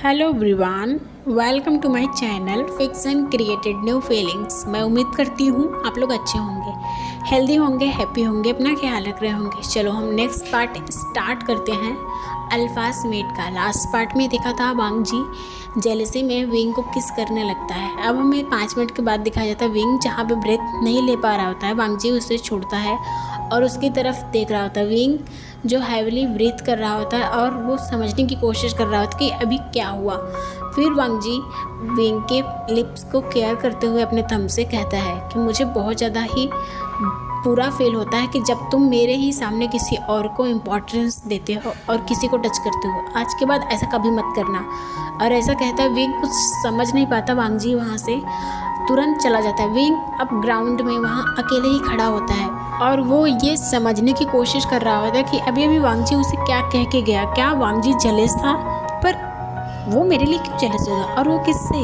Hello everyone, welcome to my channel fiction created new feelings. मैं उम्मीद करती हूँ आप लोग अच्छे होंगे, हेल्दी होंगे, हैप्पी होंगे, अपना ख्याल रख रहे होंगे। चलो हम नेक्स्ट पार्ट स्टार्ट करते हैं अल्फाज मेट का। लास्ट पार्ट में देखा था वांग जी जेलसी में विंग को किस करने लगता है। अब हमें 5 मिनट के बाद दिखाया जाता है विंग जहाँ पे ब्रेथ नहीं ले पा रहा होता है, वांग जी उसे छोड़ता है और उसकी तरफ देख रहा होता है। विंग जो हैवीली ब्रीथ कर रहा होता है और वो समझने की कोशिश कर रहा होता है कि अभी क्या हुआ। फिर वांग जी विंग के लिप्स को केयर करते हुए अपने थंब से कहता है कि मुझे बहुत ज़्यादा ही बुरा फील होता है कि जब तुम मेरे ही सामने किसी और को इम्पोर्टेंस देते हो और किसी को टच करते हो। आज के बाद ऐसा कभी मत करना। और ऐसा कहता है विंग कुछ समझ नहीं पाता। वांग जी वहाँ से तुरंत चला जाता है। विंग अब ग्राउंड में वहाँ अकेले ही खड़ा होता है और वो ये समझने की कोशिश कर रहा होता है कि अभी अभी वांग जी उसे क्या कह के गया। क्या वांग जी जेलस था, पर वो मेरे लिए क्यों जेलस होगा और वो किससे।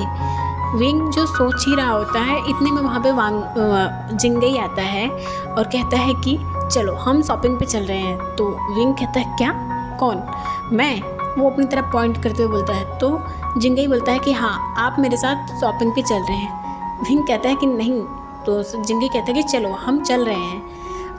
विंग जो सोच ही रहा होता है, इतने में वहाँ पे जिंगई आता है और कहता है कि चलो हम शॉपिंग पे चल रहे हैं। तो विंग कहता है क्या, कौन, मैं। वो अपनी तरफ पॉइंट करते हुए बोलता है। तो जिंगई बोलता है कि हाँ आप मेरे साथ शॉपिंग पे चल रहे हैं। विंग कहता है कि नहीं। तो जिंगई कहता है कि चलो हम चल रहे हैं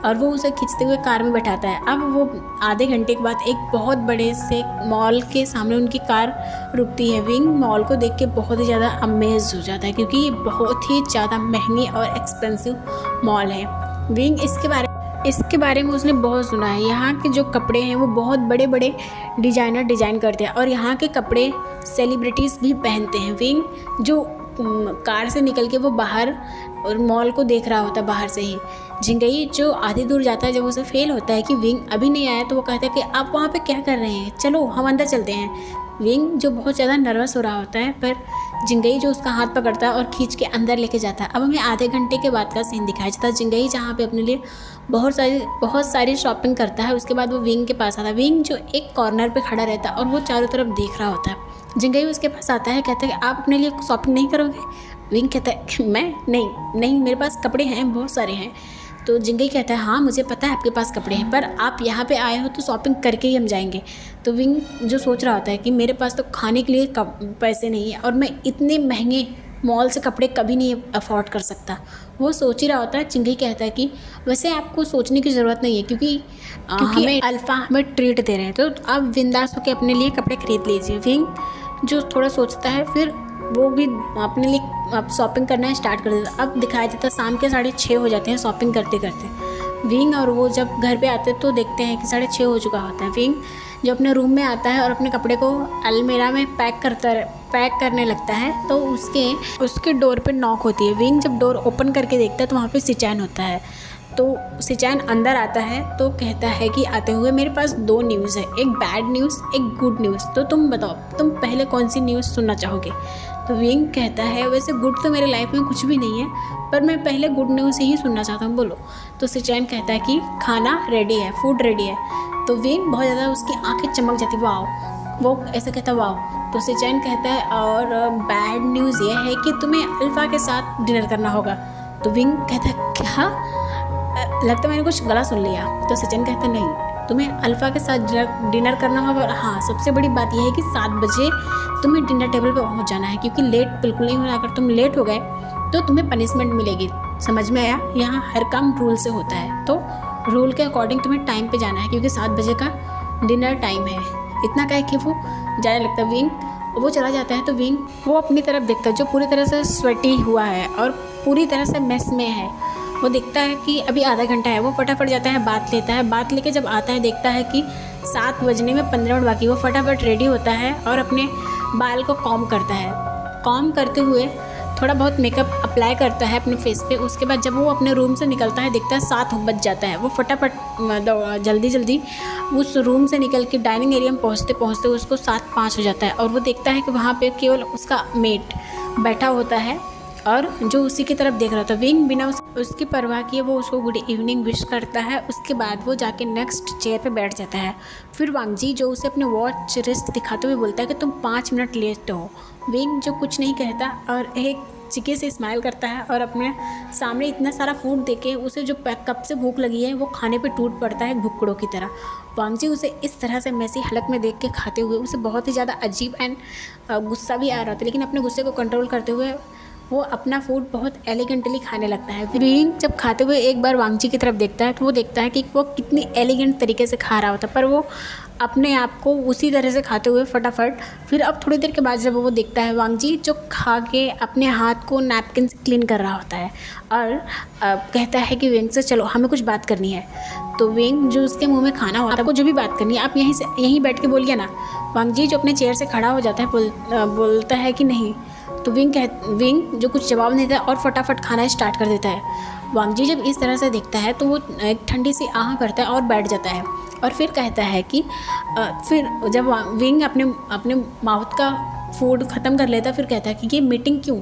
और वो उसे खींचते हुए कार में बैठाता है। अब वो आधे घंटे के बाद एक बहुत बड़े से मॉल के सामने उनकी कार रुकती है। विंग मॉल को देख के बहुत ही ज़्यादा अमेज हो जाता है क्योंकि ये बहुत ही ज़्यादा महंगी और एक्सपेंसिव मॉल है। विंग इसके बारे में उसने बहुत सुना है। यहाँ के जो कपड़े हैं वो बहुत बड़े बड़े डिज़ाइनर डिज़ाइन करते हैं और यहाँ के कपड़े सेलिब्रिटीज़ भी पहनते हैं। विंग जो कार से निकल के वो बाहर और मॉल को देख रहा होता है बाहर से ही। जिंगई जो आधी दूर जाता है, जब उसे फेल होता है कि विंग अभी नहीं आया, तो वो कहता है कि आप वहाँ पे क्या कर रहे हैं, चलो हम अंदर चलते हैं। विंग जो बहुत ज़्यादा नर्वस हो रहा होता है, पर जिंगई जो उसका हाथ पकड़ता है और खींच के अंदर लेके जाता है। अब हमें आधे घंटे के बाद का सीन दिखाया जाता है। जिंगई जहाँ पे अपने लिए बहुत सारी शॉपिंग करता है, उसके बाद वो विंग के पास आता है। विंग जो एक कॉर्नर पे खड़ा रहता है और वो चारों तरफ देख रहा होता है। जिंगई उसके पास आता है, कहता है कि आप अपने लिए शॉपिंग नहीं करोगे। विंग कहता है कि मैं नहीं मेरे पास कपड़े हैं, बहुत सारे हैं। तो जिंगई कहता है हाँ मुझे पता है आपके पास कपड़े हैं, पर आप यहाँ पे आए हो तो शॉपिंग करके ही हम जाएंगे। तो विंग जो सोच रहा होता है कि मेरे पास तो खाने के लिए पैसे नहीं है और मैं इतने महंगे मॉल से कपड़े कभी नहीं अफोर्ड कर सकता। वो सोच ही रहा होता है। जिंगई कहता है कि वैसे आपको सोचने की ज़रूरत नहीं है क्योंकि हमें अल्फ़ा हमें ट्रीट दे रहे हैं, तो आप बिंदास होकर अपने लिए कपड़े खरीद लीजिए। विंग जो थोड़ा सोचता है, फिर वो भी अपने लिए अब शॉपिंग करना स्टार्ट कर देता। अब दिखाया जाता है शाम के 6:30 हो जाते हैं शॉपिंग करते करते। विंग और वो जब घर पे आते तो देखते हैं कि 6:30 हो चुका होता है। विंग जो अपने रूम में आता है और अपने कपड़े को अलमीरा में पैक करने लगता है, तो उसके डोर पे नॉक होती है। विंग जब डोर ओपन करके देखता है तो वहाँ पे सिचैन होता है। तो सिचैन अंदर आता है तो कहता है कि आते हुए मेरे पास 2 न्यूज़ है, एक बैड न्यूज़ एक गुड न्यूज़। तो तुम बताओ तुम पहले कौन सी न्यूज़ सुनना चाहोगे। तो विंग कहता है वैसे गुड तो मेरे लाइफ में कुछ भी नहीं है, पर मैं पहले गुड न्यूज़ ही सुनना चाहता हूँ, बोलो। तो सिचैन कहता है कि खाना रेडी है, फूड रेडी है। तो विंग बहुत ज़्यादा उसकी आंखें चमक जाती, वाह। वो ऐसा कहता है वाह। तो सिचैन कहता है और बैड न्यूज़ ये है कि तुम्हें अल्फ़ा के साथ डिनर करना होगा। तो विंग कहता है क्या, लगता है मैंने कुछ गलत सुन लिया। तो सिचैन कहता है नहीं, तुम्हें अल्फ़ा के साथ डिनर करना होगा और हाँ सबसे बड़ी बात यह है कि 7 बजे तुम्हें डिनर टेबल पर पहुंच जाना है क्योंकि लेट बिल्कुल नहीं होना। अगर तुम लेट हो गए तो तुम्हें पनिशमेंट मिलेगी। समझ में आया, यहाँ हर काम रूल से होता है, तो रूल के अकॉर्डिंग तुम्हें टाइम पे जाना है क्योंकि 7 बजे का डिनर टाइम है। इतना कह के वो जाने लगता है। विंग वो चला जाता है तो विंग वो अपनी तरफ देखता है जो पूरी तरह से स्वेटी हुआ है और पूरी तरह से मेस में है। वो देखता है कि अभी आधा घंटा है। वो फटाफट जाता है, बात लेता है। बात लेके जब आता है देखता है कि 7 बजने में 15 मिनट बाकी। वो फटाफट रेडी होता है और अपने बाल को कॉम करता है। कॉम करते हुए थोड़ा बहुत मेकअप अप्लाई करता है अपने फेस पे। उसके बाद जब वो अपने रूम से निकलता है देखता है 7 बज जाता है। वो फटाफट जल्दी उस रूम से निकल के डाइनिंग एरिया में पहुँचते पहुँचते उसको 7:05 हो जाता है और वो देखता है कि वहाँ पे केवल उसका मेट बैठा होता है और जो उसी की तरफ देख रहा था। विंग बिना उसकी परवाह किए वो उसको गुड इवनिंग विश करता है। उसके बाद वो जाके नेक्स्ट चेयर पे बैठ जाता है। फिर वांग जी जो उसे अपने वॉच रिस्ट दिखाते हुए बोलता है कि तुम 5 मिनट लेट हो। विंग जो कुछ नहीं कहता और एक चिके से स्माइल करता है और अपने सामने इतना सारा फूड देके उसे जो कब से भूख लगी है वो खाने पे टूट पड़ता है भुक्कड़ों की तरह। वांग जी उसे इस तरह से मैसी हालत में देख के खाते हुए उसे बहुत ही ज़्यादा अजीब एंड गुस्सा भी आ रहा था, लेकिन अपने गुस्से को कंट्रोल करते हुए वो अपना फूड बहुत एलिगेंटली खाने लगता है। विंग जब खाते हुए एक बार वांग जी की तरफ देखता है तो वो देखता है कि वो कितनी एलिगेंट तरीके से खा रहा होता है, पर वो अपने आप को उसी तरह से खाते हुए फटाफट। फिर अब थोड़ी देर के बाद जब वो देखता है वांग जी जो खा के अपने हाथ को नैपकिन से क्लीन कर रहा होता है और कहता है कि विंग से चलो हमें कुछ बात करनी है। तो विंग जो उसके मुंह में खाना होता है, आपको जो भी बात करनी है आप यहीं बैठ के बोलिए ना। वांग जी जो अपने चेयर से खड़ा हो जाता है बोलता है कि नहीं। तो विंग जो कुछ जवाब नहीं देता और फटाफट खाना स्टार्ट कर देता है। वांग जी जब इस तरह से देखता है तो वो एक ठंडी सी आह भरता है और बैठ जाता है और फिर कहता है कि फिर जब विंग अपने माउथ का फूड ख़त्म कर लेता है फिर कहता है कि ये मीटिंग क्यों,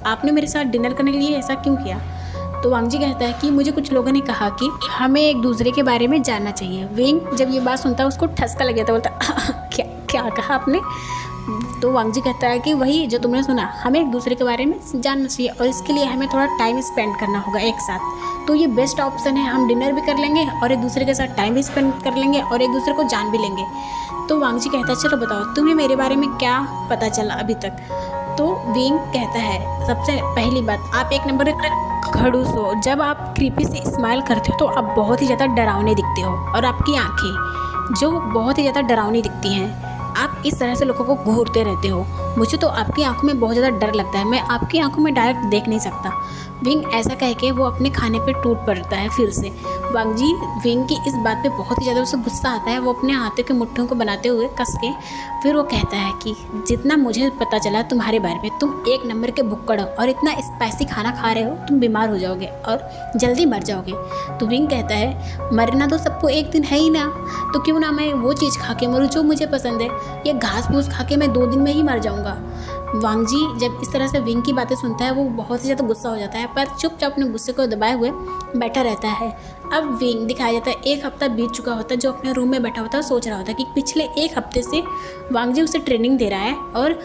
आपने मेरे साथ डिनर करने के लिए ऐसा क्यों किया। तो वांग जी कहता है कि मुझे कुछ लोगों ने कहा कि हमें एक दूसरे के बारे में जानना चाहिए। विंग जब ये बात सुनता है उसको ठसका लग जाता है, बोलता क्या कहा आपने। तो वांग जी कहता है कि वही जो तुमने सुना, हमें एक दूसरे के बारे में जानना चाहिए और इसके लिए हमें थोड़ा टाइम स्पेंड करना होगा एक साथ। तो ये बेस्ट ऑप्शन है, हम डिनर भी कर लेंगे और एक दूसरे के साथ टाइम भी स्पेंड कर लेंगे और एक दूसरे को जान भी लेंगे। तो वांग जी कहता है चलो बताओ तुम्हें मेरे बारे में क्या पता चला अभी तक। तो विंग कहता है सबसे पहली बात, आप एक नंबर खड़ूस हो। जब आप क्रीपी से स्माइल करते हो तो आप बहुत ही ज़्यादा डरावने दिखते हो और आपकी आँखें जो बहुत ही ज़्यादा डरावनी दिखती हैं, आप इस तरह से लोगों को घूरते रहते हो। मुझे तो आपकी आंखों में बहुत ज़्यादा डर लगता है, मैं आपकी आंखों में डायरेक्ट देख नहीं सकता। विंग ऐसा कह के वो अपने खाने पे टूट पड़ता है फिर से। वांग जी विंग की इस बात पे बहुत ही ज़्यादा उसे गुस्सा आता है। वो अपने हाथों के मुट्ठियों को बनाते हुए कस के फिर वो कहता है कि जितना मुझे पता चला तुम्हारे बारे में, तुम एक नंबर के भुक्कड़ हो और इतना स्पाइसी खाना खा रहे हो, तुम बीमार हो जाओगे और जल्दी मर जाओगे। तो विंग कहता है मरना तो सबको एक दिन है ही ना, तो क्यों ना मैं वो चीज़ खा के मरूँ जो मुझे पसंद है। ये घास फूस खा के मैं 2 दिन में ही मर जाऊँगा। वांग जी जब इस तरह से विंग की बातें सुनता है वो बहुत ही ज़्यादा गुस्सा हो जाता है, पर चुपचाप अपने गुस्से को दबाए हुए बैठा रहता है। अब विंग दिखाया जाता है 1 हफ्ता बीत चुका होता है, जो अपने रूम में बैठा होता है सोच रहा होता है कि पिछले 1 हफ्ते से वांग जी उसे ट्रेनिंग दे रहा है और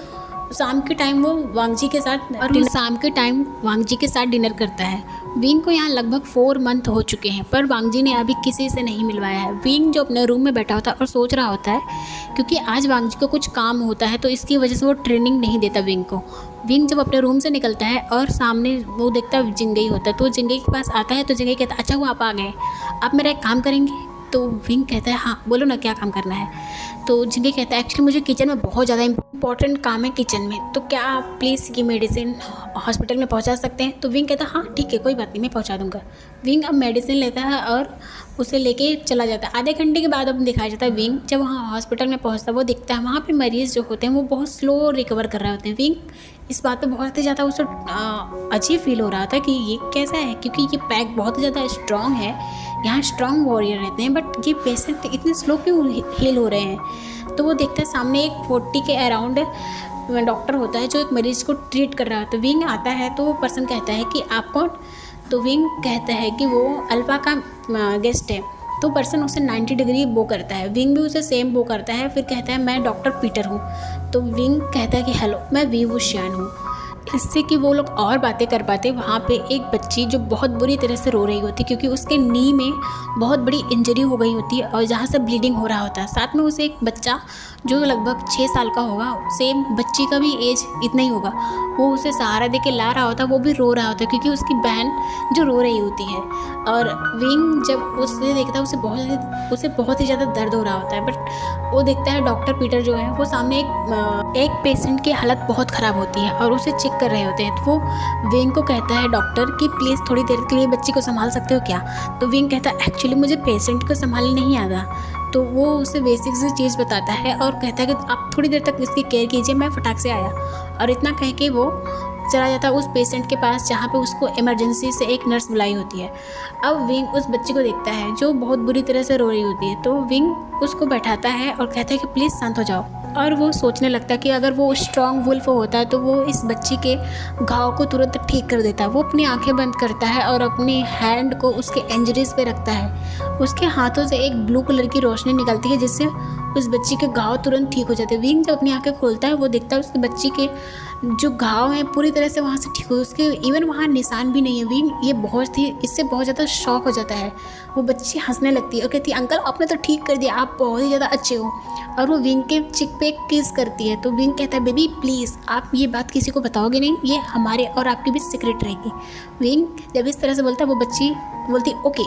शाम के टाइम वो वांग जी के साथ डिनर करता है। विंग को यहाँ लगभग 4 मंथ हो चुके हैं, पर वांग जी ने अभी किसी से नहीं मिलवाया है। विंग जो अपने रूम में बैठा होता है और सोच रहा होता है, क्योंकि आज वांग जी को कुछ काम होता है तो इसकी वजह से वो ट्रेनिंग नहीं देता विंग को। विंग जब अपने रूम से निकलता है और सामने वो देखता है जिंगई होता है, तो जिंगई के पास आता है तो जिंगई कहता है अच्छा हुआ आप आ गए, आप मेरा एक काम करेंगे। तो विंग कहता है हाँ बोलो ना क्या काम करना है। तो जिंगई कहता है एक्चुअली मुझे किचन में बहुत ज़्यादा इंपॉर्टेंट काम है किचन में, तो क्या आप प्लीज़ ये मेडिसिन हॉस्पिटल में पहुंचा सकते हैं। तो विंग कहता है हाँ ठीक है कोई बात नहीं मैं पहुंचा दूंगा। विंग अब मेडिसिन लेता है और उसे लेके चला जाता है। आधे घंटे के बाद अब दिखाया जाता है विंग जब वहाँ हॉस्पिटल में पहुँचता है, वो दिखता है वहाँ पे मरीज़ जो होते हैं वो बहुत स्लो रिकवर कर रहे होते हैं। विंग इस बात पे बहुत ही ज़्यादा उसे अजीब फील हो रहा था कि ये कैसा है, क्योंकि ये पैक बहुत ही ज़्यादा स्ट्रॉन्ग है, यहाँ स्ट्रॉन्ग वॉरियर रहते हैं, बट ये पेशेंट इतने स्लो क्यों हील हो रहे हैं। तो वो देखता है सामने एक 40 के अराउंड डॉक्टर होता है जो एक मरीज़ को ट्रीट कर रहा है। तो विंग आता है तो वो पर्सन कहता है कि आप कौन। तो विंग कहता है कि वो अल्फ़ा का गेस्ट है। तो पर्सन उसे 90 डिग्री बो करता है, विंग भी उसे सेम बो करता है। फिर कहता है मैं डॉक्टर पीटर हूँ। तो विंग कहता है कि हेलो मैं वी वुशियान हूँ। इससे कि वो लोग और बातें कर पाते, वहाँ पे एक बच्ची जो बहुत बुरी तरह से रो रही होती क्योंकि उसके नी में बहुत बड़ी इंजरी हो गई होती है और जहाँ से ब्लीडिंग हो रहा होता है। साथ में उसे एक बच्चा जो लगभग 6 साल का होगा, सेम बच्ची का भी एज इतना ही होगा, वो उसे सहारा दे के ला रहा होता है, वो भी रो रहा होता है क्योंकि उसकी बहन जो रो रही होती है। और विंग जब उसे देखता है उसे बहुत ही ज़्यादा दर्द हो रहा होता है, बट वो देखता है डॉक्टर पीटर जो है वो सामने एक पेशेंट की हालत बहुत ख़राब होती है और उसे चेक कर रहे होते हैं। तो वो विंग को कहता है डॉक्टर कि प्लीज़ थोड़ी देर के लिए बच्ची को संभाल सकते हो क्या। तो विंग कहता है एक्चुअली मुझे पेशेंट को संभालने नहीं आता। तो वो उसे बेसिक सी चीज़ बताता है और कहता है कि आप थोड़ी देर तक इसकी केयर कीजिए, मैं फटाक से आया। और इतना कह के वो चला जाता है उस पेशेंट के पास जहाँ पे उसको इमरजेंसी से एक नर्स बुलाई होती है। अब विंग उस बच्ची को देखता है जो बहुत बुरी तरह से रो रही होती है। तो विंग उसको बैठाता है और कहता है कि प्लीज़ शांत हो जाओ। और वो सोचने लगता है कि अगर वो स्ट्रॉन्ग वुल्फ होता है तो वो इस बच्ची के घाव को तुरंत ठीक कर देता है। वो अपनी आंखें बंद करता है और अपनी हैंड को उसके इंजरीज पे रखता है। उसके हाथों से एक ब्लू कलर की रोशनी निकलती है जिससे उस बच्ची के घाव तुरंत ठीक हो जाते हैं। विंग जब अपनी आंखें खोलता है वो देखता है उसकी बच्ची के जो घाव है पूरी तरह से वहाँ से ठीक हो, उसके इवन वहाँ निशान भी नहीं है। विंग ये बहुत ही इससे बहुत ज़्यादा शॉक हो जाता है। वो बच्ची हंसने लगती है और कहती है अंकल आपने तो ठीक कर दिया, आप बहुत ही ज़्यादा अच्छे हो। और वो विंग के चिक पे किस करती है। तो विंग कहता है बेबी प्लीज़ आप ये बात किसी को बताओगे नहीं, ये हमारे और आपके बीच सीक्रेट रहेगी। विंग जब इस तरह से बोलता है वो बच्ची बोलती ओके,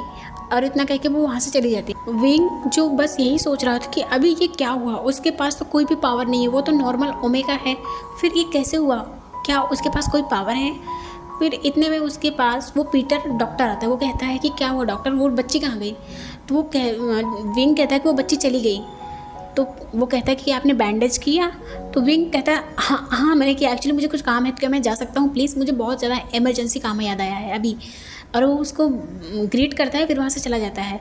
और इतना कह के वो वहाँ से चली जाती है। विंग जो बस यही सोच रहा था कि अभी ये क्या हुआ, उसके पास तो कोई भी पावर नहीं है, वो तो नॉर्मल ओमेगा है, फिर ये कैसे हुआ, क्या उसके पास कोई पावर है। फिर इतने में उसके पास वो पीटर डॉक्टर आता है। वो कहता है कि क्या हुआ डॉक्टर, वो बच्ची कहाँ गई। तो विंग कहता है कि वो बच्ची चली गई। तो वो कहता है कि आपने बैंडेज किया। तो विंग कहता है हाँ मैंने किया, एक्चुअली मुझे कुछ काम है तो क्या मैं जा सकता हूँ प्लीज़, मुझे बहुत ज़्यादा इमरजेंसी काम याद आया है अभी। और वो उसको ग्रीट करता है, फिर वहाँ से चला जाता है।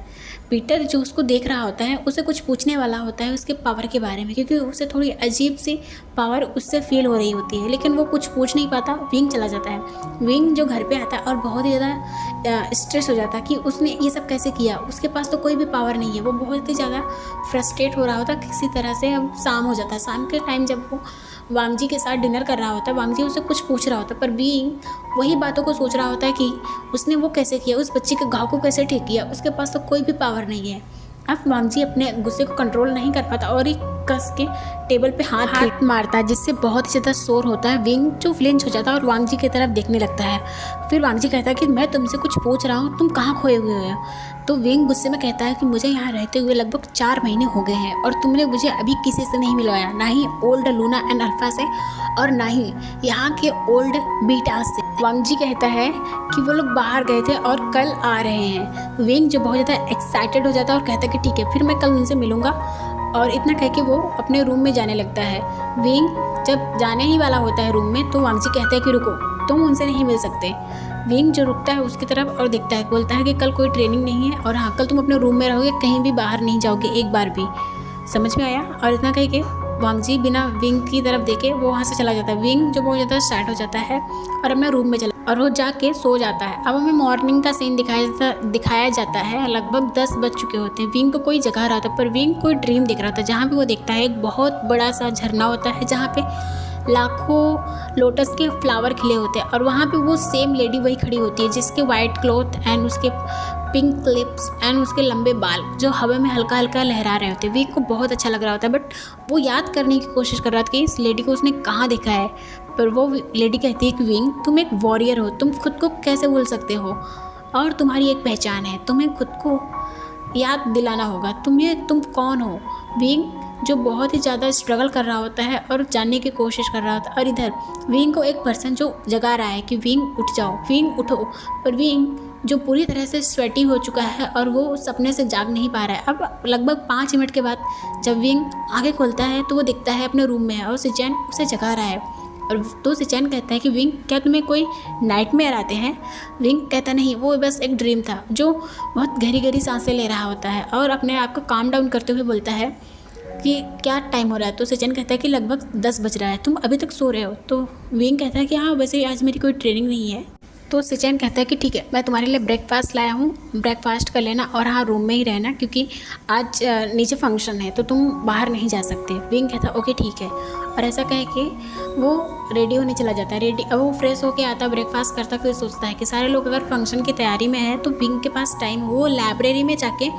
पीटर जो उसको देख रहा होता है उसे कुछ पूछने वाला होता है उसके पावर के बारे में, क्योंकि उसे थोड़ी अजीब सी पावर उससे फील हो रही होती है, लेकिन वो कुछ पूछ नहीं पाता। विंग चला जाता है। विंग जो घर पे आता है और बहुत ही ज़्यादा स्ट्रेस हो जाता है कि उसने ये सब कैसे किया, उसके पास तो कोई भी पावर नहीं है। वो बहुत ही ज़्यादा फ्रस्ट्रेट हो रहा होता है किसी तरह से। अब शाम हो जाता है, शाम के टाइम जब वो वांगजी के साथ डिनर कर रहा होता है, वांगजी उसे कुछ पूछ रहा होता है, पर विंग वही बातों को सोच रहा होता है कि उसने वो कैसे किया, उस बच्ची के घाव को कैसे ठीक किया, उसके पास तो कोई भी पावर नहीं है। अब वांगजी अपने गुस्से को कंट्रोल नहीं कर पाता और एक कस के टेबल पे हाथ मारता है, जिससे बहुत ही ज़्यादा शोर होता है। विंग जो फ्लिंच हो जाता है और वांगजी की तरफ देखने लगता है। फिर वांगजी कहता है कि मैं तुमसे कुछ पूछ रहा हूँ, तुम कहाँ खोए हुए हो। तो विंग गुस्से में कहता है कि मुझे यहाँ रहते हुए लगभग 4 महीने हो गए हैं और तुमने मुझे अभी किसी से नहीं मिलवाया, ना ही ओल्ड लूना एंड अल्फा से और ना ही यहाँ के ओल्ड बीटा से। वांगजी कहता है कि वो लोग बाहर गए थे और कल आ रहे हैं। विंग जो बहुत ज़्यादा एक्साइटेड हो जाता है और कहता है कि ठीक है फिर मैं कल उनसे मिलूँगा, और इतना कह के वो अपने रूम में जाने लगता है। विंग जब जाने ही वाला होता है रूम में, तो वांगजी कहता है कि रुको, तुम उनसे नहीं मिल सकते। विंग जो रुकता है उसकी तरफ और देखता है, बोलता है कि कल कोई ट्रेनिंग नहीं है और हाँ कल तुम अपने रूम में रहोगे, कहीं भी बाहर नहीं जाओगे एक बार भी, समझ में आया। और इतना कह के वांगजी बिना विंग की तरफ देखे वो वहाँ से चला जाता है। विंग जो बहुत ज़्यादा सैड हो जाता है और अपने रूम में और वो जाके सो जाता है। अब हमें मॉर्निंग का सीन दिखाया जाता है। लगभग 10 बज चुके होते हैं। विंग को कोई जगह रहा था, पर विंग कोई ड्रीम दिख रहा था जहाँ पे वो देखता है एक बहुत बड़ा सा झरना होता है जहाँ पे लाखों लोटस के फ्लावर खिले होते हैं, और वहाँ पे वो सेम लेडी वही खड़ी होती है जिसके वाइट क्लॉथ एंड उसके पिंक लिप्स एंड उसके लंबे बाल जो हवा में हल्का हल्का लहरा रहे होते हैं। विंग को बहुत अच्छा लग रहा होता है, बट वो याद करने की कोशिश कर रहा था कि इस लेडी को उसने कहाँ देखा है। पर वो लेडी कहती है कि विंग तुम एक वॉरियर हो, तुम खुद को कैसे भूल सकते हो, और तुम्हारी एक पहचान है, तुम्हें खुद को याद दिलाना होगा तुम कौन हो। विंग जो बहुत ही ज़्यादा स्ट्रगल कर रहा होता है और जानने की कोशिश कर रहा होता है, और इधर विंग को एक पर्सन जो जगा रहा है कि विंग उठ जाओ, विंग उठो, पर विंग जो पूरी तरह से स्वेटी हो चुका है और वो सपने से जाग नहीं पा रहा है। अब लगभग 5 मिनट के बाद जब विंग आगे खोलता है तो वो दिखता है अपने रूम में है और सिचैन उसे जगा रहा है। और तो सिचैन कहता है कि विंग क्या तुम्हें कोई नाइटमेयर आते हैं। विंग कहता नहीं, वो बस एक ड्रीम था। जो बहुत गहरी गहरी सांसें ले रहा होता है और अपने आप को काम डाउन करते हुए बोलता है कि क्या टाइम हो रहा है। तो सिचैन कहता है कि लगभग 10 बज रहा है, तुम अभी तक सो रहे हो। तो विंग कहता है कि हाँ वैसे आज मेरी कोई ट्रेनिंग नहीं है। तो सिचैन कहता है कि ठीक है मैं तुम्हारे लिए ब्रेकफास्ट लाया हूँ, ब्रेकफास्ट कर लेना और हाँ रूम में ही रहना क्योंकि आज नीचे फंक्शन है तो तुम बाहर नहीं जा सकते। विंग कहता है ओके ठीक है, और ऐसा कह के वो रेडी होने चला जाता है। अब वो फ्रेश होके आता, ब्रेकफास्ट करता, फिर सोचता है कि सारे लोग अगर फंक्शन की तैयारी में है तो विंग के पास टाइम हो, वो लाइब्रेरी में जाके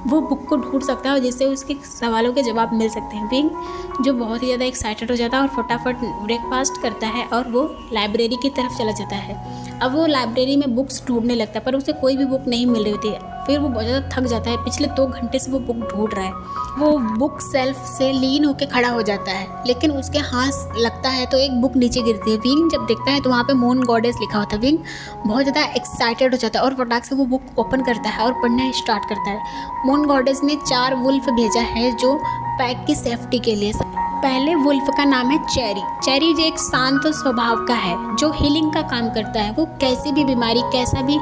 वो बुक को ढूंढ सकता है और जिससे उसके सवालों के जवाब मिल सकते हैं। विंग जो बहुत ही ज़्यादा एक्साइटेड हो जाता है और फटाफट ब्रेकफास्ट करता है और वो लाइब्रेरी की तरफ चला जाता है। अब वो लाइब्रेरी में बुक्स ढूंढने लगता है पर उसे कोई भी बुक नहीं मिल रही होती है। फिर वो बहुत ज़्यादा थक जाता है, पिछले 2 घंटे से वो बुक ढूंढ रहा है। वो बुक सेल्फ से लीन होकर खड़ा हो जाता है, लेकिन उसके हाथ लगता है तो एक बुक नीचे गिरती है। विंग जब देखता है तो वहाँ पे मून गॉडेस लिखा होता है। विंग बहुत ज़्यादा एक्साइटेड हो जाता है और फटाक से वो बुक ओपन करता है और पढ़ना स्टार्ट करता है। मून गॉडेस ने 4 वुल्फ भेजा है जो पैक की सेफ्टी के लिए। पहले वुल्फ का नाम है चेरी। चेरी जो एक शांत स्वभाव का है जो हीलिंग का काम करता है। वो कैसी भी बीमारी, कैसा भी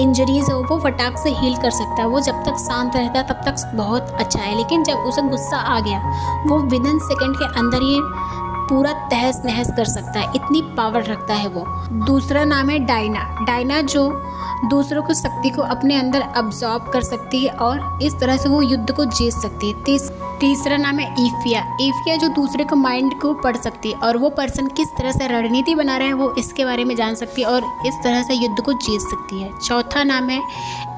इंजरीज हो वो फटाक से हील कर सकता है। वो जब तक शांत रहता है तब तक बहुत अच्छा है, लेकिन जब उसे गुस्सा आ गया वो विदिन सेकंड के अंदर ही पूरा तहस नहस कर सकता है, इतनी पावर रखता है वो। दूसरा नाम है डायना। डायना जो दूसरों की शक्ति को अपने अंदर अब्सॉर्ब कर सकती है और इस तरह से वो युद्ध को जीत सकती है। तीसरा नाम है ईफिया। ईफिया जो दूसरे को माइंड को पढ़ सकती है और वो पर्सन किस तरह से रणनीति बना रहे हैं वो इसके बारे में जान सकती है और इस तरह से युद्ध को जीत सकती है। चौथा नाम है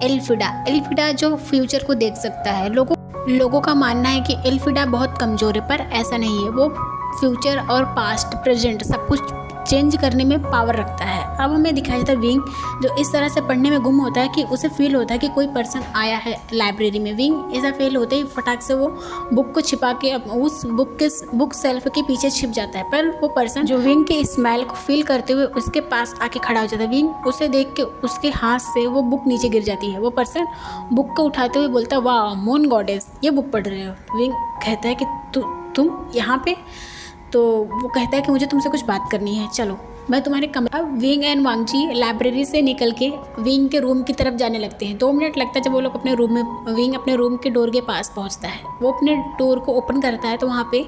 एल्फिडा। एल्फिडा जो फ्यूचर को देख सकता है। लोगों का मानना है कि एल्फिडा बहुत कमज़ोर है, पर ऐसा नहीं है। वो फ्यूचर और पास्ट प्रेजेंट सब कुछ चेंज करने में पावर रखता है। अब हमें दिखाया जाता है विंग जो इस तरह से पढ़ने में गुम होता है कि उसे फील होता है कि कोई पर्सन आया है लाइब्रेरी में। विंग ऐसा फील होते ही फटाक से वो बुक को छिपा के उस बुक सेल्फ के पीछे छिप जाता है, पर वो पर्सन जो विंग के स्मेल को फील करते हुए उसके पास आके खड़ा हो जाता है। विंग उसे देख के उसके हाथ से वो बुक नीचे गिर जाती है। वो पर्सन बुक को उठाते हुए बोलता है, वाह मून गॉडेस, ये बुक पढ़ रहे हो। विंग कहता है कि तुम यहाँ पे, तो वो कहता है कि मुझे तुमसे कुछ बात करनी है, चलो मैं तुम्हारे कमरे। अब विंग एंड वांगजी लाइब्रेरी से निकल के विंग के रूम की तरफ जाने लगते हैं। 2 मिनट लगता है जब वो लोग अपने रूम में, विंग अपने रूम के डोर के पास पहुंचता है। वो अपने डोर को ओपन करता है तो वहाँ पे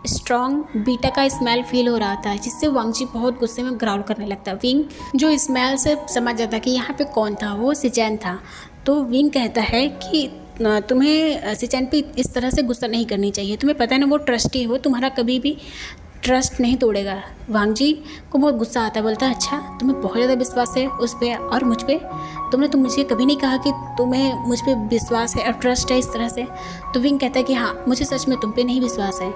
स्ट्रॉन्ग बीटा का स्मेल फील हो रहा था, जिससे वांगजी बहुत गुस्से में ग्राउल करने लगता है। विंग जो स्मेल से समझ जाता है कि यहाँ पे कौन था, वो सिचैन था। तो विंग कहता है कि तुम्हें सिचैन पे इस तरह से गुस्सा नहीं करनी चाहिए, तुम्हें पता है ना वो ट्रस्टी है, वो तुम्हारा कभी भी ट्रस्ट नहीं तोड़ेगा। वांगजी को बहुत गुस्सा आता है, बोलता है अच्छा तुम्हें बहुत ज़्यादा विश्वास है उस पर और मुझ पर, तुमने तो मुझे कभी नहीं कहा कि तुम्हें मुझ पर विश्वास है और ट्रस्ट है इस तरह से। तो विंग कहता है कि हाँ मुझे सच में तुम पे नहीं विश्वास है।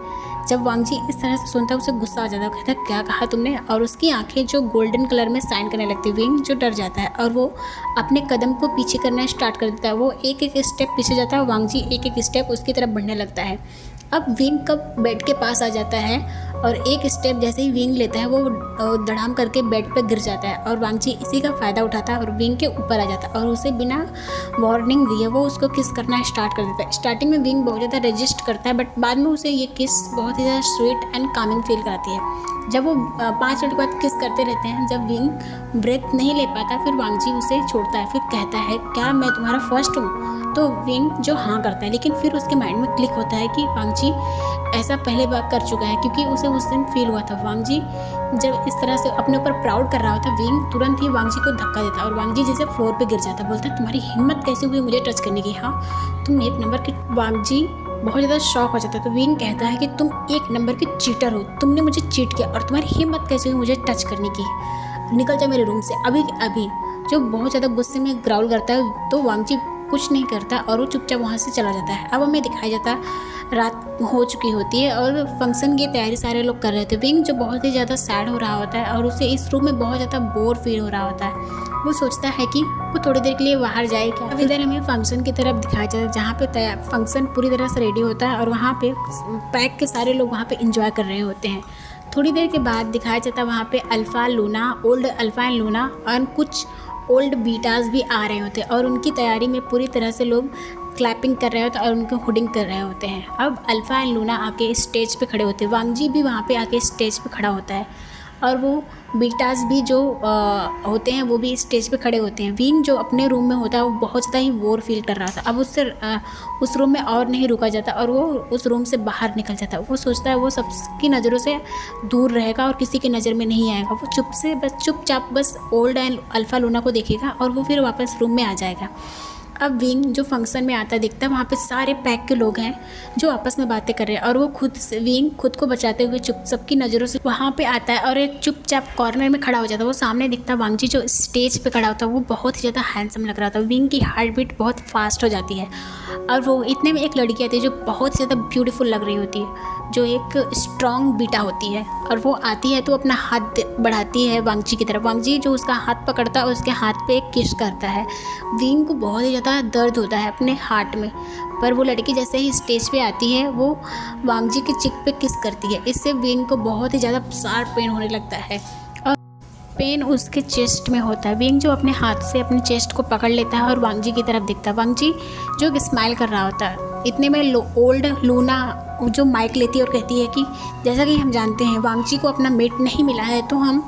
जब वांगजी इस तरह से सुनता है उसे गुस्सा आ जाता है, कहता है क्या कहा तुमने, और उसकी आंखें जो गोल्डन कलर में शाइन करने लगती है। विंग जो डर जाता है और वो अपने कदम को पीछे करना स्टार्ट कर देता है। वो एक एक स्टेप पीछे जाता है, वांगजी एक एक स्टेप उसकी तरफ बढ़ने लगता है। अब विंग कब बेड के पास आ जाता है और एक स्टेप जैसे ही विंग लेता है वो धड़ाम करके बेड पर गिर जाता है और वांगजी इसी का फ़ायदा उठाता है और विंग के ऊपर आ जाता है और उसे बिना वार्निंग दिए वो उसको किस करना स्टार्ट कर देता है। स्टार्टिंग में विंग बहुत ज़्यादा रेजिस्ट करता है, बट बाद में उसे ये किस बहुत ही ज़्यादा स्वीट एंड कामिंग फील कराती है। जब वो 5 मिनट बाद किस करते रहते हैं, जब विंग ब्रेथ नहीं ले पाता फिर वांगजी उसे छोड़ता है। फिर कहता है क्या मैं तुम्हारा फर्स्ट हूँ, तो विंग जो हाँ करता है, लेकिन फिर उसके माइंड में क्लिक होता है कि वांगजी ऐसा पहले बार कर चुका है, क्योंकि उसे उस दिन फील हुआ था। वांगजी जब इस तरह से अपने ऊपर प्राउड कर रहा होता, विंग तुरंत ही वांगजी को धक्का देता और वांगजी जैसे फ्लोर पे गिर जाता। बोलता है तुम्हारी हिम्मत कैसे हुई मुझे टच करने की, हाँ तुम 1 नंबर की। वांगजी बहुत ज़्यादा शॉक हो जाता है। तो विंग कहता है कि तुम 1 नंबर की चीटर हो, तुमने मुझे चीट किया और तुम्हारी हिम्मत कैसे हुई मुझे टच करने की, निकल जाओ मेरे रूम से अभी अभी। जो बहुत ज़्यादा गुस्से में ग्राउल करता है तो वांगजी कुछ नहीं करता और वो चुपचाप वहाँ से चला जाता है। अब हमें दिखाया जाता है रात हो चुकी होती है और फंक्शन की तैयारी सारे लोग कर रहे थे। विंग जो बहुत ही ज़्यादा सैड हो रहा होता है और उसे इस रूम में बहुत ज़्यादा बोर फील हो रहा होता है। वो सोचता है कि वो थोड़ी देर के लिए बाहर जाए। क्या अब इधर हमें फंक्शन की तरफ दिखाया जाता है जहाँ पे फंक्शन पूरी तरह से रेडी होता है और वहाँ पे पैक के सारे लोग वहाँ पे इंजॉय कर रहे होते हैं। थोड़ी देर के बाद दिखाया जाता है वहाँ पे alpha Luna, old alpha and Luna और कुछ ओल्ड बीटास भी आ रहे होते हैं और उनकी तैयारी में पूरी तरह से लोग क्लैपिंग कर रहे होते हैं और उनको हुडिंग कर रहे होते हैं। अब अल्फ़ा एंड लूना आके स्टेज पे खड़े होते हैं, वांगजी भी वहाँ पे आके स्टेज पे खड़ा होता है और वो बीटास भी जो होते हैं वो भी स्टेज पे खड़े होते हैं। विंग जो अपने रूम में होता है वो बहुत ज़्यादा ही बोर फील कर रहा था। अब उससे उस रूम में और नहीं रुका जाता और वो उस रूम से बाहर निकल जाता है। वो सोचता है वो सबकी नज़रों से दूर रहेगा और किसी की नज़र में नहीं आएगा। वो चुपचाप बस ओल्ड एंड अल्फ़ा लूना को देखेगा और वो फिर वापस रूम में आ जाएगा। अब विंग जो फंक्शन में आता दिखता है वहाँ पे सारे पैक के लोग हैं जो आपस में बातें कर रहे हैं और वो विंग खुद को बचाते हुए सबकी नज़रों से वहाँ पे आता है और एक चुपचाप कॉर्नर में खड़ा हो जाता है। वो सामने दिखता है वांगजी जो स्टेज पे खड़ा होता है, वो बहुत ही ज़्यादा हैंडसम लग रहा था। विंग की हार्ट बीट बहुत फास्ट हो जाती है और वो इतने में एक लड़की आती है जो बहुत ज़्यादा ब्यूटीफुल लग रही होती है, जो एक स्ट्रॉन्ग बीटा होती है और वो आती है तो अपना हाथ बढ़ाती है वांगजी की तरफ। वांगजी जो उसका हाथ पकड़ता है उसके हाथ पे एक किस करता है। विंग को बहुत ही ज़्यादा दर्द होता है अपने हार्ट में, पर वो लड़की जैसे ही स्टेज पे आती है वो वांगजी के चिक पे किस करती है। इससे विंग को बहुत ही ज़्यादा शार्प पेन होने लगता है और पेन उसके चेस्ट में होता है। विंग जो अपने हाथ से अपने चेस्ट को पकड़ लेता है और वांगजी की तरफ दिखता है। वांगजी जो स्माइल कर रहा होता है। इतने में ओल्ड लूना जो माइक लेती है और कहती है कि जैसा कि हम जानते हैं वांगजी को अपना मेट नहीं मिला है तो हम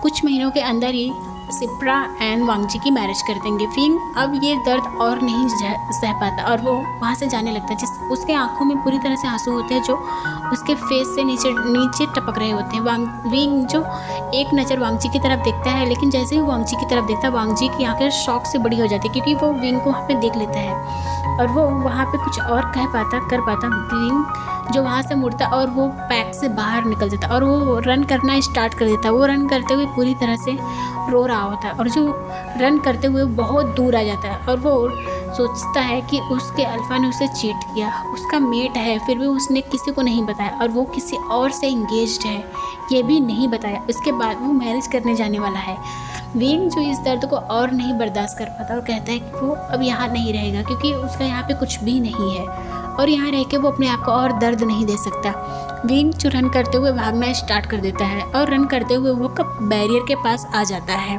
कुछ महीनों के अंदर ही सिप्रा एंड वांगजी की मैरिज कर देंगे। विंग अब ये दर्द और नहीं सह पाता और वो वहाँ से जाने लगता है। उसके आंखों में पूरी तरह से आंसू होते हैं जो उसके फेस से नीचे नीचे टपक रहे होते हैं। विंग जो एक नज़र वांगजी की तरफ देखता है, लेकिन जैसे ही वांगजी की तरफ देखता है वांगजी की आंखें शॉक से बड़ी हो जाती है, क्योंकि वो विंग को वहाँ पे देख लेता है और वो वहाँ पे कुछ और कर पाता। विंग जो वहाँ से मुड़ता और वो पैक से बाहर निकल जाता और वो रन करना स्टार्ट कर देता। वो रन करते हुए पूरी तरह से रो रहा होता है और जो रन करते हुए बहुत दूर आ जाता है और वो सोचता है कि उसके अल्फा ने उसे चीट किया, उसका मेट है, फिर भी उसने किसी को नहीं बताया और वो किसी और से इंगेज्ड है ये भी नहीं बताया। उसके बाद वो मैरिज करने जाने वाला है। विंग जो इस दर्द को और नहीं बर्दाश्त कर पाता और कहता है कि वो अब यहाँ नहीं रहेगा, क्योंकि उसका यहाँ पे कुछ भी नहीं है और यहाँ रह के वो अपने आप को और दर्द नहीं दे सकता। विंग जो रन करते हुए भागना स्टार्ट कर देता है और रन करते हुए वो कब बैरियर के पास आ जाता है।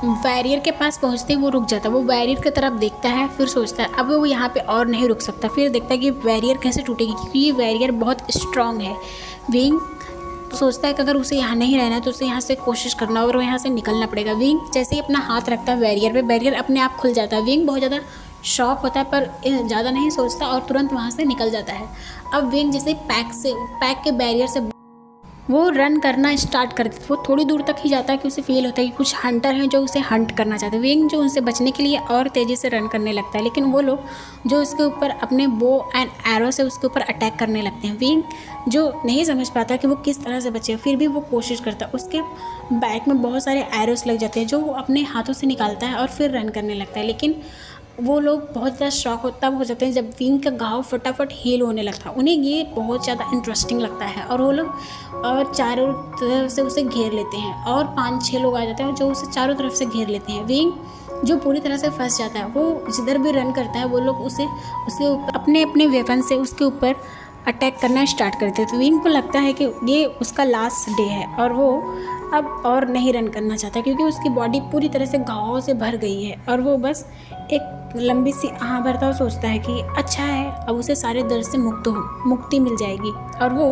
बैरियर के पास पहुंचते ही वो रुक जाता है। वो बैरियर की तरफ देखता है, फिर सोचता है अब वो यहाँ पे और नहीं रुक सकता। फिर देखता है कि बैरियर कैसे टूटेगी, क्योंकि ये बैरियर बहुत स्ट्रांग है। विंग सोचता है कि अगर उसे यहाँ नहीं रहना है तो उसे यहाँ से कोशिश करना और यहाँ से निकलना पड़ेगा। विंग जैसे ही अपना हाथ रखता है बैरियर पे, बैरियर अपने आप खुल जाता है। विंग बहुत ज़्यादा शॉक होता है पर ज़्यादा नहीं सोचता और तुरंत वहाँ से निकल जाता है। अब विंग जैसे पैक के बैरियर से वो रन करना स्टार्ट कर देता। वो थोड़ी दूर तक ही जाता है कि उसे फील होता है कि कुछ हंटर हैं जो उसे हंट करना चाहते हैं। विंग जो उनसे बचने के लिए और तेज़ी से रन करने लगता है, लेकिन वो लोग जो उसके ऊपर अपने बो एंड एरो से उसके ऊपर अटैक करने लगते हैं। विंग जो नहीं समझ पाता कि वो किस तरह से बचे, फिर भी वो कोशिश करता है। उसके बैक में बहुत सारे एरोस लग जाते हैं जो वो अपने हाथों से निकालता है और फिर रन करने लगता है। लेकिन वो लोग बहुत ज़्यादा शॉक तब हो जाते हैं जब विंग का घाव फटाफट हील होने लगता है। उन्हें ये बहुत ज़्यादा इंटरेस्टिंग लगता है और वो लोग और चारों तरफ से उसे घेर लेते हैं और 5-6 लोग आ जाते हैं जो उसे चारों तरफ से घेर लेते हैं। विंग जो पूरी तरह से फंस जाता है, वो जिधर भी रन करता है वो लोग उसके ऊपर अपने अपने वेपन से उसके ऊपर अटैक करना स्टार्ट करते हैं। तो विंग को लगता है कि ये उसका लास्ट डे है और वो अब और नहीं रन करना चाहता, क्योंकि उसकी बॉडी पूरी तरह से घावों से भर गई है और वो बस एक लंबी सी आह भरता हुआ सोचता है कि अच्छा है अब उसे सारे दर्द से मुक्ति मिल जाएगी। और वो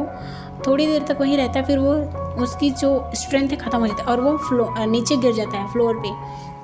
थोड़ी देर तक वहीं रहता है, फिर वो उसकी जो स्ट्रेंथ है ख़त्म हो जाता है और वो नीचे गिर जाता है फ्लोर पे।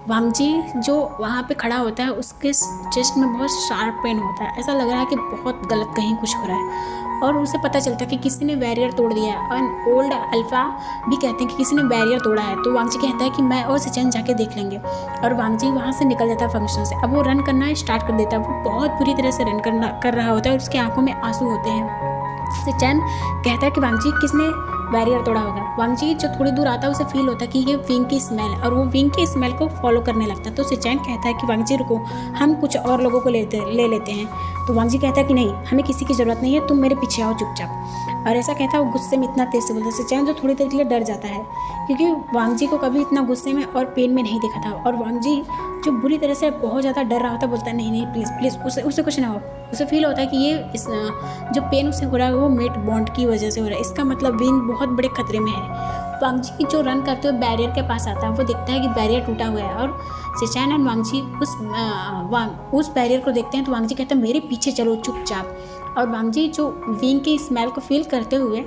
वांगजी जो वहाँ पे खड़ा होता है उसके चेस्ट में बहुत शार्प पेन होता है। ऐसा लग रहा है कि बहुत गलत कहीं कुछ हो रहा है और उसे पता चलता है कि किसी ने बैरियर तोड़ दिया है। और ओल्ड अल्फ़ा भी कहते हैं कि किसी ने बैरियर तोड़ा है। तो वांगजी कहता है कि मैं और सिचेन जाके देख लेंगे और वांगजी वहाँ से निकल जाता है फंक्शन से। अब वो रन करना स्टार्ट कर देता है। वो बहुत बुरी तरह से रन कर रहा होता है और उसकी आंखों में आंसू होते हैं। सिचेन कहता है कि वांगजी किसने बैरियर तोड़ा होगा। वांगजी जो थोड़ी दूर आता है उसे फील होता है कि ये विंग की स्मेल है और वो विंग की स्मेल को फॉलो करने लगता है। तो सिचेन कहता है कि वांगजी रुको, हम कुछ और लोगों को ले लेते हैं। तो वांगजी कहता है कि नहीं, हमें किसी की ज़रूरत नहीं है, तुम मेरे पीछे आओ चुपचाप। और ऐसा कहता है वो गुस्से में इतना तेज से बोलता है। सिचेन जो थोड़ी देर के लिए डर जाता है, क्योंकि वांगजी को कभी इतना गुस्से में और पेन में नहीं देखा था। और वांगजी जो बुरी तरह से बहुत ज़्यादा डर रहा होता है बोलता है नहीं प्लीज़ उसे कुछ ना हो। उसे फील होता है कि ये जो पेन उसे हो रहा है वो मेट बॉन्ड की वजह से हो रहा है, इसका मतलब विंग बहुत बड़े खतरे में है। वांगजी जो रन करते हुए बैरियर के पास आता है, वो देखता है कि बैरियर टूटा हुआ है और सिचेन और वांगजी उस बैरियर को देखते हैं। तो वांगजी कहता है मेरे पीछे चलो चुपचाप। और वांगजी जो विंग की स्मेल को फील करते हुए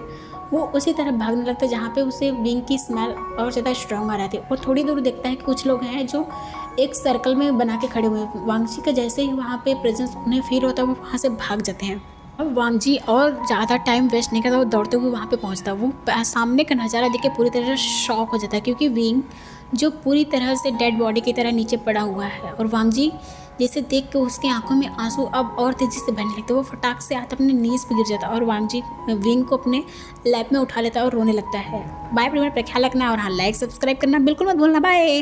वो उसी तरफ भागने लगता है जहाँ पे उसे विंग की स्मेल और ज़्यादा स्ट्रॉन्ग आ रही थी। और थोड़ी दूर देखता है कि कुछ लोग हैं जो एक सर्कल में बना के खड़े हुए हैं। वांगजी का जैसे ही वहाँ पे प्रेजेंस उन्हें फील होता है वो वहाँ से भाग जाते हैं। अब वांगजी और ज़्यादा टाइम वेस्ट नहीं करता, वो दौड़ते हुए वहाँ पे पहुँचता है। वो सामने का नज़ारा देख के पूरी तरह से शॉक हो जाता है, क्योंकि विंग जो पूरी तरह से डेड बॉडी की तरह नीचे पड़ा हुआ है। और वांगजी जैसे देख के उसकी आंखों में आंसू अब और तेज़ी से बहने लगते, वो फटाक से आता अपने नीज़ पे गिर जाता और वांगजी विंग को अपने लैप में उठा लेता और रोने लगता है। बाय, प्यार रखना और हाँ लाइक सब्सक्राइब करना बिल्कुल मत भूलना। बाय।